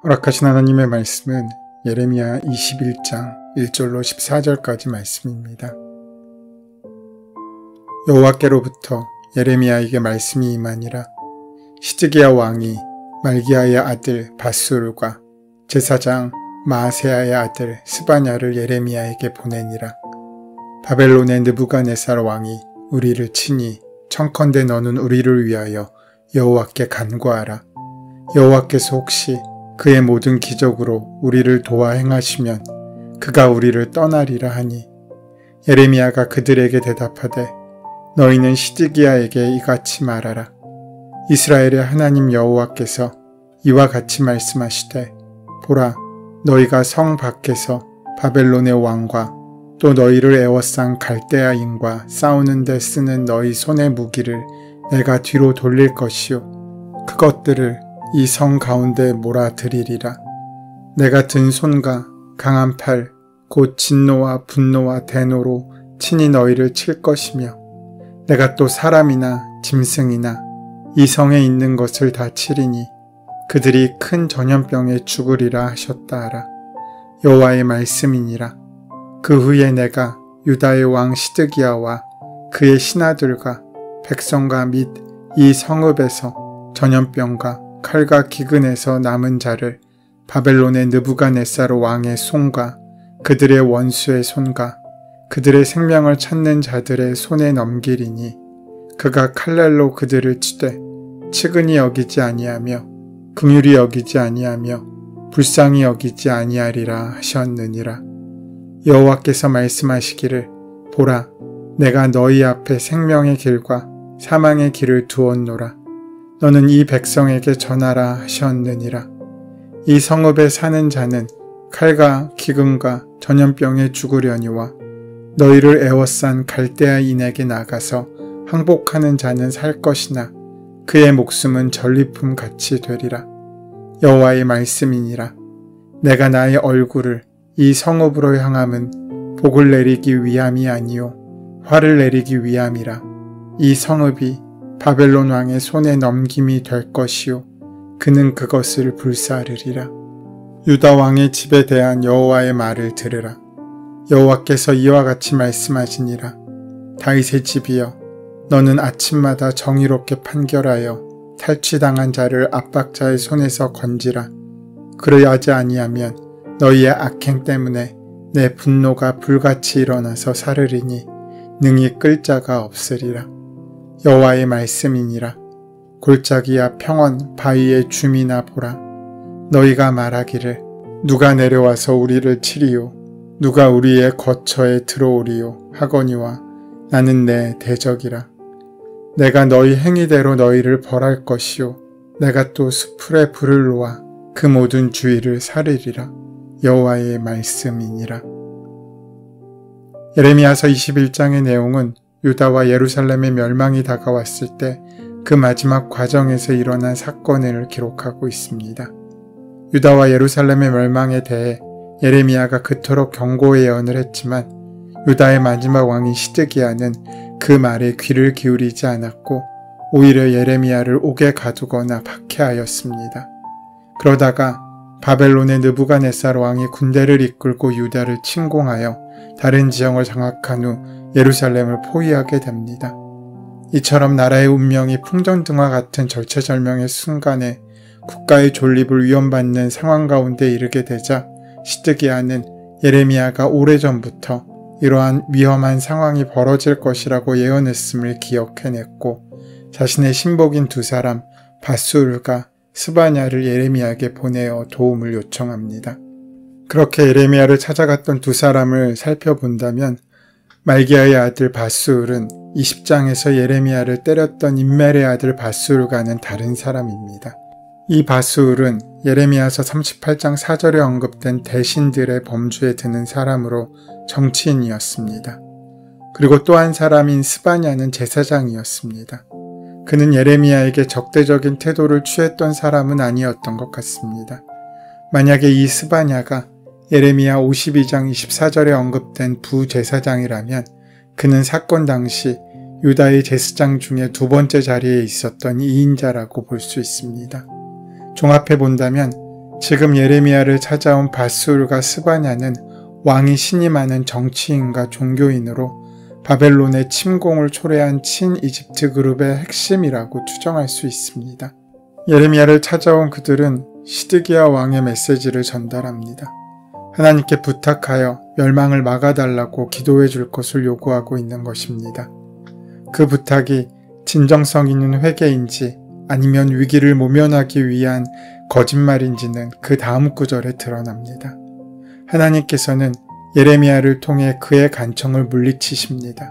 허락하신 하나님의 말씀은 예레미야 21장 1절로 14절까지 말씀입니다. 여호와께로부터 예레미야에게 말씀이 임하니라. 시드기야 왕이 말기야의 아들 밧술과 제사장 마아세야의 아들 스바냐를 예레미야에게 보내니라. 바벨론의 느부갓네살 왕이 우리를 치니 청컨대 너는 우리를 위하여 여호와께 간구하라. 여호와께서 혹시 그의 모든 기적으로 우리를 도와 행하시면 그가 우리를 떠나리라 하니, 예레미야가 그들에게 대답하되 너희는 시드기야에게 이같이 말하라. 이스라엘의 하나님 여호와께서 이와 같이 말씀하시되, 보라, 너희가 성 밖에서 바벨론의 왕과 또 너희를 애워싼 갈대아인과 싸우는 데 쓰는 너희 손의 무기를 내가 뒤로 돌릴 것이요 그것들을 이 성 가운데 몰아들이리라. 내가 든 손과 강한 팔 곧 진노와 분노와 대노로 친히 너희를 칠 것이며, 내가 또 사람이나 짐승이나 이 성에 있는 것을 다 치리니 그들이 큰 전염병에 죽으리라 하셨다 하라. 여호와의 말씀이니라. 그 후에 내가 유다의 왕 시드기야와 그의 신하들과 백성과 및 이 성읍에서 전염병과 칼과 기근에서 남은 자를 바벨론의 느부갓네살 왕의 손과 그들의 원수의 손과 그들의 생명을 찾는 자들의 손에 넘기리니, 그가 칼날로 그들을 치되 측은히 여기지 아니하며 긍휼히 여기지 아니하며 불쌍히 여기지 아니하리라 하셨느니라. 여호와께서 말씀하시기를, 보라, 내가 너희 앞에 생명의 길과 사망의 길을 두었노라. 너는 이 백성에게 전하라 하셨느니라. 이 성읍에 사는 자는 칼과 기근과 전염병에 죽으려니와 너희를 애워싼 갈대아인에게 나가서 항복하는 자는 살 것이나 그의 목숨은 전리품 같이 되리라. 여호와의 말씀이니라. 내가 나의 얼굴을 이 성읍으로 향함은 복을 내리기 위함이 아니요 화를 내리기 위함이라. 이 성읍이 바벨론 왕의 손에 넘김이 될 것이요 그는 그것을 불사르리라. 유다 왕의 집에 대한 여호와의 말을 들으라. 여호와께서 이와 같이 말씀하시니라. 다윗의 집이여, 너는 아침마다 정의롭게 판결하여 탈취당한 자를 압박자의 손에서 건지라. 그러하지 아니하면 너희의 악행 때문에 내 분노가 불같이 일어나서 사르리니 능히 끌 자가 없으리라. 여호와의 말씀이니라. 골짜기야 평원 바위의 주민아 보라. 너희가 말하기를 누가 내려와서 우리를 치리요 누가 우리의 거처에 들어오리요 하거니와 나는 내 대적이라. 내가 너희 행위대로 너희를 벌할 것이요 내가 또 수풀에 불을 놓아 그 모든 주위를 사르리라. 여호와의 말씀이니라. 예레미야서 21장의 내용은 유다와 예루살렘의 멸망이 다가왔을 때 그 마지막 과정에서 일어난 사건을 기록하고 있습니다. 유다와 예루살렘의 멸망에 대해 예레미야가 그토록 경고 예언을 했지만 유다의 마지막 왕인 시드기야는 그 말에 귀를 기울이지 않았고 오히려 예레미야를 옥에 가두거나 박해하였습니다. 그러다가 바벨론의 느부갓네살 왕이 군대를 이끌고 유다를 침공하여 다른 지형을 장악한 후 예루살렘을 포위하게 됩니다. 이처럼 나라의 운명이 풍전등화 같은 절체절명의 순간에 국가의 존립을 위협받는 상황 가운데 이르게 되자 시드기야는 예레미야가 오래전부터 이러한 위험한 상황이 벌어질 것이라고 예언했음을 기억해냈고 자신의 신복인 두 사람 밧술과 스바냐를 예레미야에게 보내어 도움을 요청합니다. 그렇게 예레미야를 찾아갔던 두 사람을 살펴본다면 말기야의 아들 밧술은 20장에서 예레미야를 때렸던 임멜의 아들 밧술과는 다른 사람입니다. 이 밧술은 예레미야서 38장 4절에 언급된 대신들의 범주에 드는 사람으로 정치인이었습니다. 그리고 또 한 사람인 스바냐는 제사장이었습니다. 그는 예레미야에게 적대적인 태도를 취했던 사람은 아니었던 것 같습니다. 만약에 이 스바냐가 예레미야 52장 24절에 언급된 부제사장이라면 그는 사건 당시 유다의 제사장 중에 두 번째 자리에 있었던 2인자라고 볼 수 있습니다. 종합해 본다면 지금 예레미야를 찾아온 밧술과 스바냐는 왕이 신임하는 정치인과 종교인으로 바벨론의 침공을 초래한 친이집트 그룹의 핵심이라고 추정할 수 있습니다. 예레미야를 찾아온 그들은 시드기야 왕의 메시지를 전달합니다. 하나님께 부탁하여 멸망을 막아달라고 기도해 줄 것을 요구하고 있는 것입니다. 그 부탁이 진정성 있는 회개인지 아니면 위기를 모면하기 위한 거짓말인지는 그 다음 구절에 드러납니다. 하나님께서는 예레미야를 통해 그의 간청을 물리치십니다.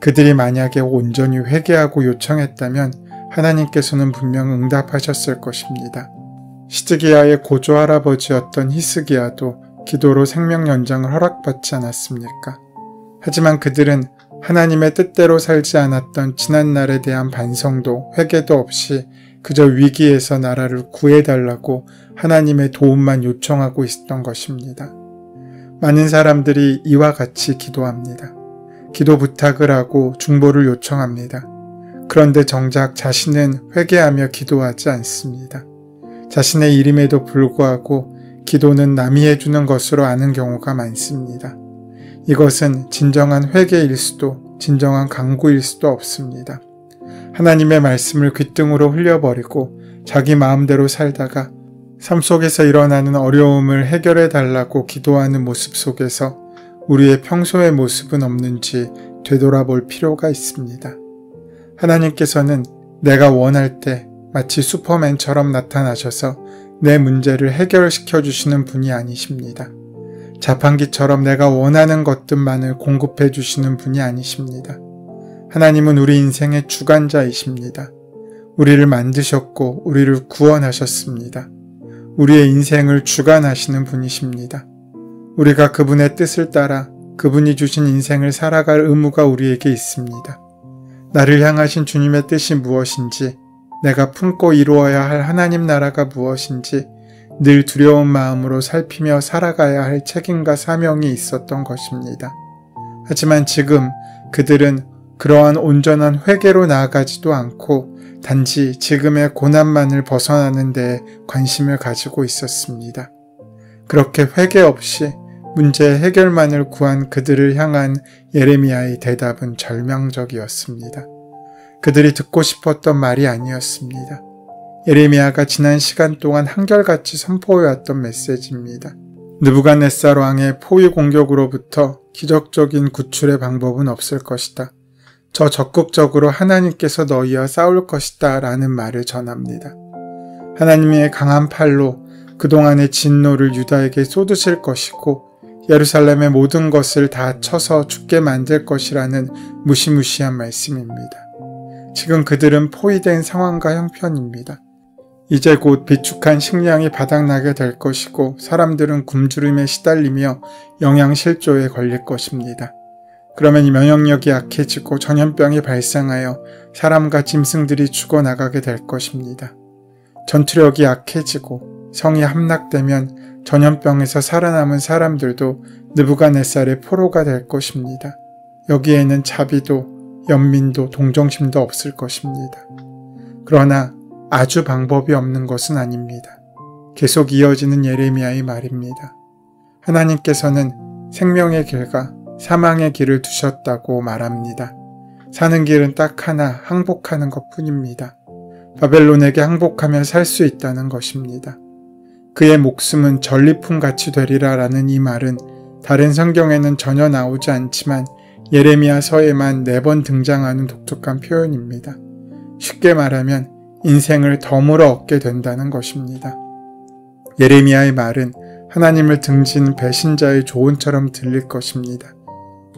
그들이 만약에 온전히 회개하고 요청했다면 하나님께서는 분명 응답하셨을 것입니다. 시드기야의 고조 할아버지였던 히스기야도 기도로 생명 연장을 허락받지 않았습니까? 하지만 그들은 하나님의 뜻대로 살지 않았던 지난날에 대한 반성도 회개도 없이 그저 위기에서 나라를 구해달라고 하나님의 도움만 요청하고 있었던 것입니다. 많은 사람들이 이와 같이 기도합니다. 기도 부탁을 하고 중보를 요청합니다. 그런데 정작 자신은 회개하며 기도하지 않습니다. 자신의 일임에도 불구하고 기도는 남이 해주는 것으로 아는 경우가 많습니다. 이것은 진정한 회개일 수도 진정한 간구일 수도 없습니다. 하나님의 말씀을 귓등으로 흘려버리고 자기 마음대로 살다가 삶 속에서 일어나는 어려움을 해결해 달라고 기도하는 모습 속에서 우리의 평소의 모습은 없는지 되돌아볼 필요가 있습니다. 하나님께서는 내가 원할 때 마치 슈퍼맨처럼 나타나셔서 내 문제를 해결시켜 주시는 분이 아니십니다. 자판기처럼 내가 원하는 것들만을 공급해 주시는 분이 아니십니다. 하나님은 우리 인생의 주관자이십니다. 우리를 만드셨고 우리를 구원하셨습니다. 우리의 인생을 주관하시는 분이십니다. 우리가 그분의 뜻을 따라 그분이 주신 인생을 살아갈 의무가 우리에게 있습니다. 나를 향하신 주님의 뜻이 무엇인지, 내가 품고 이루어야 할 하나님 나라가 무엇인지 늘 두려운 마음으로 살피며 살아가야 할 책임과 사명이 있었던 것입니다. 하지만 지금 그들은 그러한 온전한 회개로 나아가지도 않고 단지 지금의 고난만을 벗어나는 데에 관심을 가지고 있었습니다. 그렇게 회개 없이 문제의 해결만을 구한 그들을 향한 예레미야의 대답은 절망적이었습니다. 그들이 듣고 싶었던 말이 아니었습니다. 예레미야가 지난 시간 동안 한결같이 선포해왔던 메시지입니다. 느부갓네살 왕의 포위 공격으로부터 기적적인 구출의 방법은 없을 것이다. 저 적극적으로 하나님께서 너희와 싸울 것이다 라는 말을 전합니다. 하나님의 강한 팔로 그동안의 진노를 유다에게 쏟으실 것이고 예루살렘의 모든 것을 다 쳐서 죽게 만들 것이라는 무시무시한 말씀입니다. 지금 그들은 포위된 상황과 형편입니다. 이제 곧 비축한 식량이 바닥나게 될 것이고 사람들은 굶주림에 시달리며 영양실조에 걸릴 것입니다. 그러면 이 면역력이 약해지고 전염병이 발생하여 사람과 짐승들이 죽어나가게 될 것입니다. 전투력이 약해지고 성이 함락되면 전염병에서 살아남은 사람들도 느부갓네살의 포로가 될 것입니다. 여기에는 자비도 연민도 동정심도 없을 것입니다. 그러나 아주 방법이 없는 것은 아닙니다. 계속 이어지는 예레미야의 말입니다. 하나님께서는 생명의 길과 사망의 길을 두셨다고 말합니다. 사는 길은 딱 하나, 항복하는 것뿐입니다. 바벨론에게 항복하며 살 수 있다는 것입니다. 그의 목숨은 전리품같이 되리라 라는 이 말은 다른 성경에는 전혀 나오지 않지만 예레미야서에만 4번 등장하는 독특한 표현입니다. 쉽게 말하면 인생을 덤으로 얻게 된다는 것입니다. 예레미야의 말은 하나님을 등진 배신자의 조언처럼 들릴 것입니다.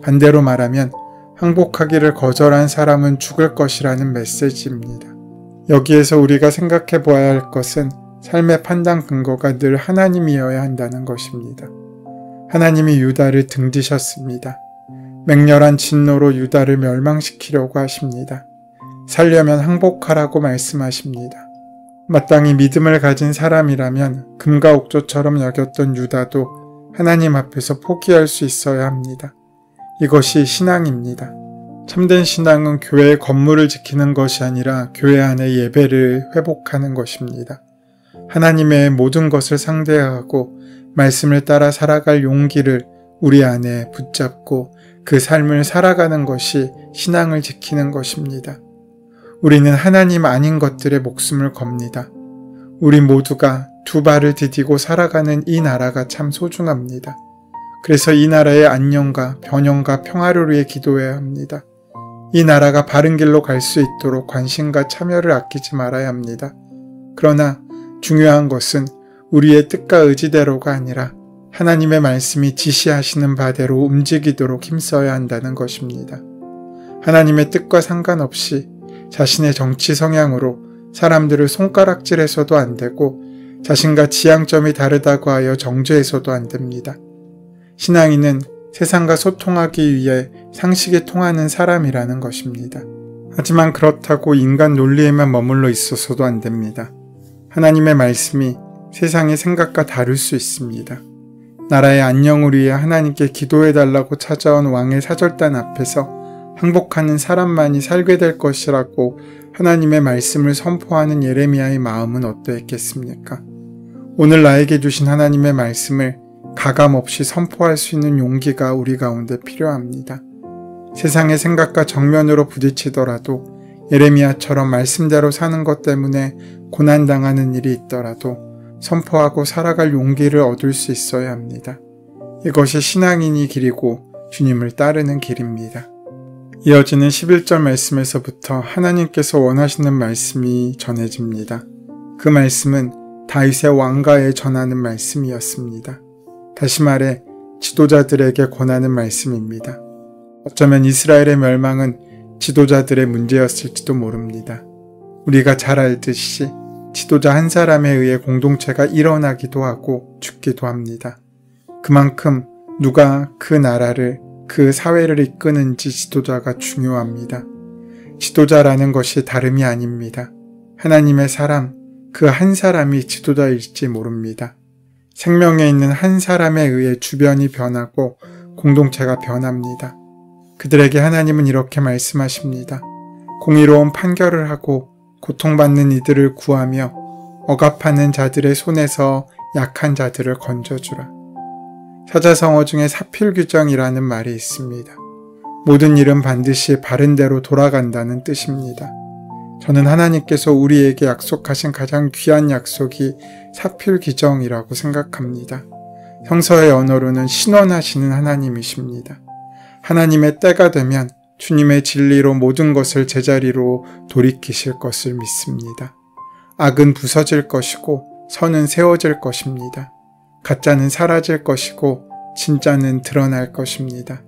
반대로 말하면 항복하기를 거절한 사람은 죽을 것이라는 메시지입니다. 여기에서 우리가 생각해 보아야 할 것은 삶의 판단 근거가 늘 하나님이어야 한다는 것입니다. 하나님이 유다를 등지셨습니다. 맹렬한 진노로 유다를 멸망시키려고 하십니다. 살려면 항복하라고 말씀하십니다. 마땅히 믿음을 가진 사람이라면 금과 옥조처럼 여겼던 유다도 하나님 앞에서 포기할 수 있어야 합니다. 이것이 신앙입니다. 참된 신앙은 교회의 건물을 지키는 것이 아니라 교회 안의 예배를 회복하는 것입니다. 하나님의 모든 것을 상대하고 말씀을 따라 살아갈 용기를 우리 안에 붙잡고 그 삶을 살아가는 것이 신앙을 지키는 것입니다. 우리는 하나님 아닌 것들에 목숨을 겁니다. 우리 모두가 두 발을 디디고 살아가는 이 나라가 참 소중합니다. 그래서 이 나라의 안녕과 번영과 평화를 위해 기도해야 합니다. 이 나라가 바른 길로 갈 수 있도록 관심과 참여를 아끼지 말아야 합니다. 그러나 중요한 것은 우리의 뜻과 의지대로가 아니라 하나님의 말씀이 지시하시는 바대로 움직이도록 힘써야 한다는 것입니다. 하나님의 뜻과 상관없이 자신의 정치 성향으로 사람들을 손가락질해서도 안 되고 자신과 지향점이 다르다고 하여 정죄해서도 안 됩니다. 신앙인은 세상과 소통하기 위해 상식에 통하는 사람이라는 것입니다. 하지만 그렇다고 인간 논리에만 머물러 있어서도 안 됩니다. 하나님의 말씀이 세상의 생각과 다를 수 있습니다. 나라의 안녕을 위해 하나님께 기도해달라고 찾아온 왕의 사절단 앞에서 항복하는 사람만이 살게 될 것이라고 하나님의 말씀을 선포하는 예레미야의 마음은 어떠했겠습니까? 오늘 나에게 주신 하나님의 말씀을 가감없이 선포할 수 있는 용기가 우리 가운데 필요합니다. 세상의 생각과 정면으로 부딪히더라도 예레미야처럼 말씀대로 사는 것 때문에 고난당하는 일이 있더라도 선포하고 살아갈 용기를 얻을 수 있어야 합니다. 이것이 신앙인의 길이고 주님을 따르는 길입니다. 이어지는 11절 말씀에서부터 하나님께서 원하시는 말씀이 전해집니다. 그 말씀은 다윗의 왕가에 전하는 말씀이었습니다. 다시 말해 지도자들에게 권하는 말씀입니다. 어쩌면 이스라엘의 멸망은 지도자들의 문제였을지도 모릅니다. 우리가 잘 알듯이 지도자 한 사람에 의해 공동체가 일어나기도 하고 죽기도 합니다. 그만큼 누가 그 나라를, 그 사회를 이끄는지 지도자가 중요합니다. 지도자라는 것이 다름이 아닙니다. 하나님의 사람, 그 한 사람이 지도자일지 모릅니다. 생명에 있는 한 사람에 의해 주변이 변하고 공동체가 변합니다. 그들에게 하나님은 이렇게 말씀하십니다. 공의로운 판결을 하고 고통받는 이들을 구하며 억압하는 자들의 손에서 약한 자들을 건져주라. 사자성어 중에 사필규정이라는 말이 있습니다. 모든 일은 반드시 바른 대로 돌아간다는 뜻입니다. 저는 하나님께서 우리에게 약속하신 가장 귀한 약속이 사필규정이라고 생각합니다. 성서의 언어로는 신원하시는 하나님이십니다. 하나님의 때가 되면 주님의 진리로 모든 것을 제자리로 돌이키실 것을 믿습니다. 악은 부서질 것이고 선은 세워질 것입니다. 가짜는 사라질 것이고 진짜는 드러날 것입니다.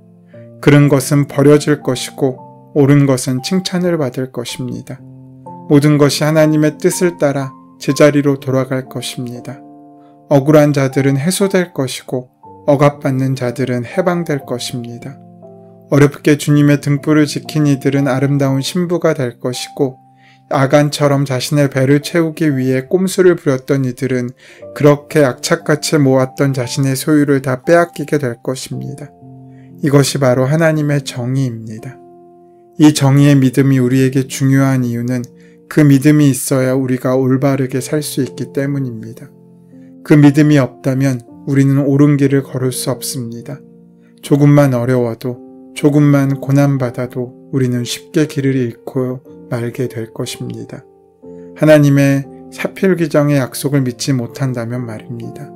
그른 것은 버려질 것이고 옳은 것은 칭찬을 받을 것입니다. 모든 것이 하나님의 뜻을 따라 제자리로 돌아갈 것입니다. 억울한 자들은 해소될 것이고 억압받는 자들은 해방될 것입니다. 어렵게 주님의 등불을 지킨 이들은 아름다운 신부가 될 것이고 아간처럼 자신의 배를 채우기 위해 꼼수를 부렸던 이들은 그렇게 악착같이 모았던 자신의 소유를 다 빼앗기게 될 것입니다. 이것이 바로 하나님의 정의입니다. 이 정의의 믿음이 우리에게 중요한 이유는 그 믿음이 있어야 우리가 올바르게 살 수 있기 때문입니다. 그 믿음이 없다면 우리는 옳은 길을 걸을 수 없습니다. 조금만 어려워도 조금만 고난받아도 우리는 쉽게 길을 잃고 말게 될 것입니다. 하나님의 사필규정의 약속을 믿지 못한다면 말입니다.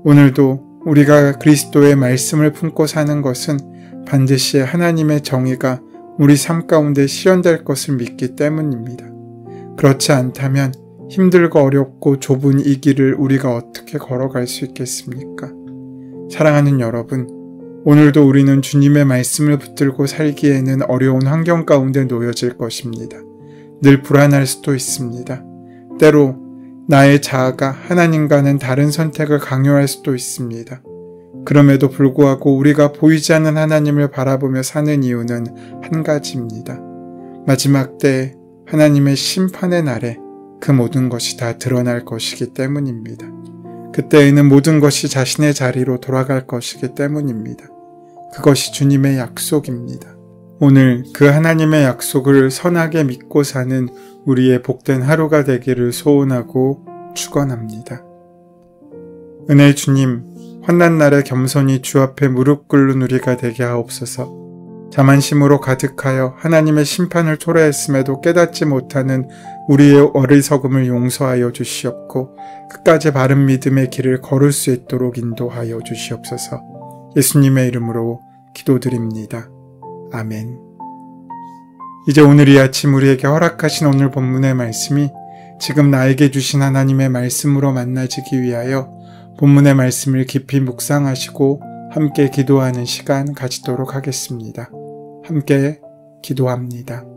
오늘도 우리가 그리스도의 말씀을 품고 사는 것은 반드시 하나님의 정의가 우리 삶 가운데 실현될 것을 믿기 때문입니다. 그렇지 않다면 힘들고 어렵고 좁은 이 길을 우리가 어떻게 걸어갈 수 있겠습니까? 사랑하는 여러분, 오늘도 우리는 주님의 말씀을 붙들고 살기에는 어려운 환경 가운데 놓여질 것입니다. 늘 불안할 수도 있습니다. 때로 나의 자아가 하나님과는 다른 선택을 강요할 수도 있습니다. 그럼에도 불구하고 우리가 보이지 않는 하나님을 바라보며 사는 이유는 한 가지입니다. 마지막 때에 하나님의 심판의 날에 그 모든 것이 다 드러날 것이기 때문입니다. 그때에는 모든 것이 자신의 자리로 돌아갈 것이기 때문입니다. 그것이 주님의 약속입니다. 오늘 그 하나님의 약속을 선하게 믿고 사는 우리의 복된 하루가 되기를 소원하고 축원합니다. 은혜의 주님, 환난 날에 겸손히 주 앞에 무릎 꿇는 우리가 되게 하옵소서. 자만심으로 가득하여 하나님의 심판을 토로했음에도 깨닫지 못하는 우리의 어리석음을 용서하여 주시옵고 끝까지 바른 믿음의 길을 걸을 수 있도록 인도하여 주시옵소서. 예수님의 이름으로 기도드립니다. 아멘. 이제 오늘 이 아침 우리에게 허락하신 오늘 본문의 말씀이 지금 나에게 주신 하나님의 말씀으로 만나지기 위하여 본문의 말씀을 깊이 묵상하시고 함께 기도하는 시간 가지도록 하겠습니다. 함께 기도합니다.